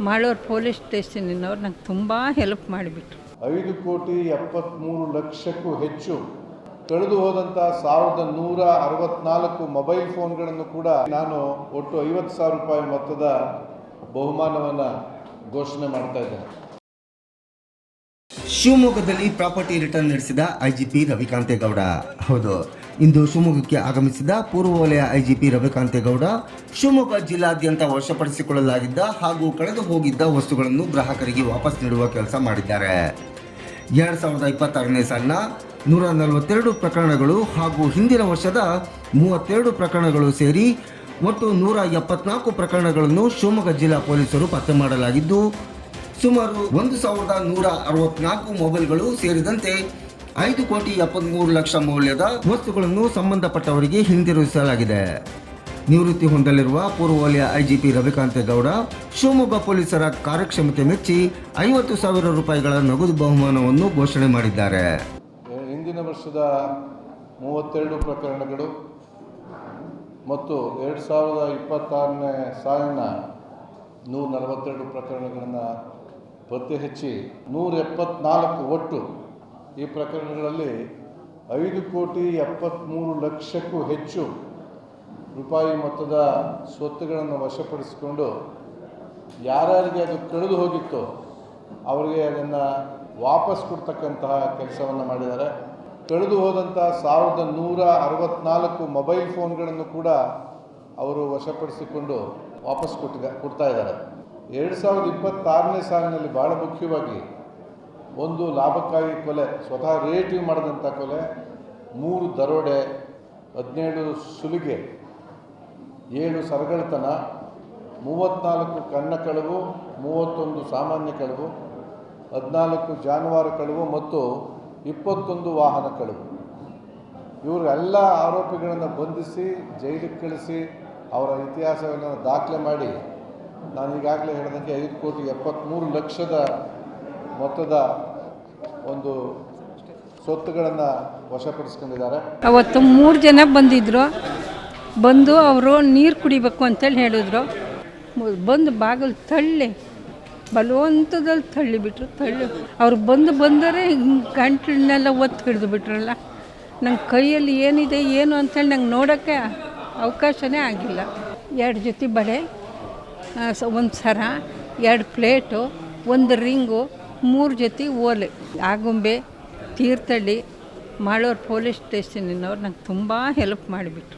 Malur police ಸ್ಟೇಷನಿನವ್ರು ನಂಗೆ ತುಂಬ help ಮಾಡಿಬಿಟ್ರು. 5,73,00,000ಕ್ಕೂ ಹೆಚ್ಚು ಕಳೆದು ಹೋದಂಥ 1,164 ಮೊಬೈಲ್ ಫೋನ್ಗಳನ್ನು ಕೂಡ ನಾನು ಒಟ್ಟು 50,000 ರೂಪಾಯಿ ಮೊತ್ತದ ಬಹುಮಾನವನ್ನು ಘೋಷಣೆ ಮಾಡ್ತಾ ಇದ್ದೇನೆ. ಶಿವಮೊಗ್ಗದಲ್ಲಿ ಪ್ರಾಪರ್ಟಿ ರಿಟರ್ನ್ ನಡೆಸಿದ ಐಜಿಪಿ ರವಿಕಾಂತೇಗೌಡ. ಹೌದು, ಇಂದು ಶಿವಮೊಗ್ಗಕ್ಕೆ ಆಗಮಿಸಿದ ಪೂರ್ವ ವಲಯ ಐಜಿಪಿ ರವಿಕಾಂತೇಗೌಡ ಶಿವಮೊಗ್ಗ ಜಿಲ್ಲಾದ್ಯಂತ ವಶಪಡಿಸಿಕೊಳ್ಳಲಾಗಿದ್ದ ಹಾಗೂ ಕಳೆದು ಹೋಗಿದ್ದ ವಸ್ತುಗಳನ್ನು ಗ್ರಾಹಕರಿಗೆ ವಾಪಸ್ ನೀಡುವ ಕೆಲಸ ಮಾಡಿದ್ದಾರೆ. 2026ನೇ ಸಾಲಿನ 142 ಪ್ರಕರಣಗಳು ಹಾಗೂ ಹಿಂದಿನ ವರ್ಷದ 32 ಪ್ರಕರಣಗಳು ಸೇರಿ ಒಟ್ಟು 174 ಪ್ರಕರಣಗಳನ್ನು ಶಿವಮೊಗ್ಗ ಜಿಲ್ಲಾ ಪೊಲೀಸರು ಪತ್ತೆ ಮಾಡಲಾಗಿದ್ದು, ಸುಮಾರು 1,164 ಮೊಬೈಲ್ಗಳು ಸೇರಿದಂತೆ 5,73,00,000 ಮೌಲ್ಯದ ವಸ್ತುಗಳನ್ನು ಸಂಬಂಧಪಟ್ಟವರಿಗೆ ಹಿಂದಿರುಗಿಸಲಾಗಿದೆ. ನಿವೃತ್ತಿ ಹೊಂದಲಿರುವ ಪೂರ್ವ ವಲಯ ಐಜಿಪಿ ರವಿಕಾಂತೇಗೌಡ ಶಿವಮೊಗ್ಗ ಪೊಲೀಸರ ಕಾರ್ಯಕ್ಷಮತೆ ಮೆಚ್ಚಿ 50,000 ರೂಪಾಯಿಗಳ ನಗದು ಬಹುಮಾನವನ್ನು ಘೋಷಣೆ ಮಾಡಿದ್ದಾರೆ. ಹಿಂದಿನ ವರ್ಷದ 32 ಪ್ರಕರಣಗಳು ಮತ್ತು 2026ನೇ ಸಾಲಿನ 142 ಪ್ರಕರಣಗಳನ್ನು ಪತ್ತೆ ಹಚ್ಚಿ 174 ಒಟ್ಟು ಈ ಪ್ರಕರಣಗಳಲ್ಲಿ 5,73,00,000ಕ್ಕೂ ಹೆಚ್ಚು ರೂಪಾಯಿ ಮೊತ್ತದ ಸ್ವತ್ತುಗಳನ್ನು ವಶಪಡಿಸಿಕೊಂಡು ಯಾರ್ಯಾರಿಗೆ ಅದು ಕಳೆದು ಹೋಗಿತ್ತೋ ಅವರಿಗೆ ಅದನ್ನು ವಾಪಸ್ ಕೊಡ್ತಕ್ಕಂತಹ ಕೆಲಸವನ್ನು ಮಾಡಿದ್ದಾರೆ. ಕಳೆದು ಹೋದಂಥ 1,164 ಮೊಬೈಲ್ ಫೋನ್ಗಳನ್ನು ಕೂಡ ಅವರು ವಶಪಡಿಸಿಕೊಂಡು ವಾಪಸ್ ಕೊಡ್ತಾ ಇದ್ದಾರೆ. 2026ನೇ ಸಾಲಿನಲ್ಲಿ ಭಾಳ ಮುಖ್ಯವಾಗಿ ಒಂದು ಲಾಭಕಾಯಿ ಕೊಲೆ, ಸ್ವತಃ ರಿಲೇಟಿವ್ ಮಾಡಿದಂಥ ಕೊಲೆ, 3 ದರೋಡೆ, 17 ಸುಲಿಗೆ, 7 ಸರಗಳ್ತನ, 34 ಕನ್ನ ಕಳವು, 31 ಸಾಮಾನ್ಯ ಕಳವು, 14 ಜಾನುವಾರು ಕಳವು ಮತ್ತು 21 ವಾಹನ ಕಳವು. ಇವರೆಲ್ಲ ಆರೋಪಿಗಳನ್ನು ಬಂಧಿಸಿ ಜೈಲಿಗೆ ಕಳಿಸಿ ಅವರ ಇತಿಹಾಸವನ್ನು ದಾಖಲೆ ಮಾಡಿ ನಾನು ಈಗಾಗಲೇ ಹೇಳಿದಂಗೆ 5,73,00,000 ಮೊತ್ತದ ಒಂದು ಸ್ವತ್ತುಗಳನ್ನು ವಶಪಡಿಸ್ಕೊಂಡಿದ್ದಾರೆ. ಅವತ್ತು 3 ಜನ ಬಂದು ಅವರು ನೀರು ಕುಡಿಬೇಕು ಅಂತೇಳಿ ಹೇಳಿದ್ರು. ಬಂದು ಬಾಗಿಲು ಬಲವಂತದಲ್ಲಿ ತಳ್ಳಿಬಿಟ್ರು. ಅವ್ರು ಬಂದರೆ ಗಂಟಲನ್ನೆಲ್ಲ ಒತ್ತು ಹಿಡಿದು ಬಿಟ್ರಲ್ಲ. ನಂಗೆ ಕೈಯಲ್ಲಿ ಏನಿದೆ ಏನು ಅಂತೇಳಿ ನಂಗೆ ನೋಡೋಕ್ಕೆ ಅವಕಾಶನೇ ಆಗಿಲ್ಲ. 2 ಜೊತೆ ಬಳೆ, 1 ಸರ, 2 ಪ್ಲೇಟು, 1 ರಿಂಗು, 3 ಜೊತೆ ಓಲೆ. ಆಗುಂಬೆ, ತೀರ್ಥಹಳ್ಳಿ, ಮಾಳೂರು ಪೊಲೀಸ್ ಸ್ಟೇಷನಿನವ್ರು ನಂಗೆ ತುಂಬ ಹೆಲ್ಪ್ ಮಾಡಿಬಿಟ್ರು.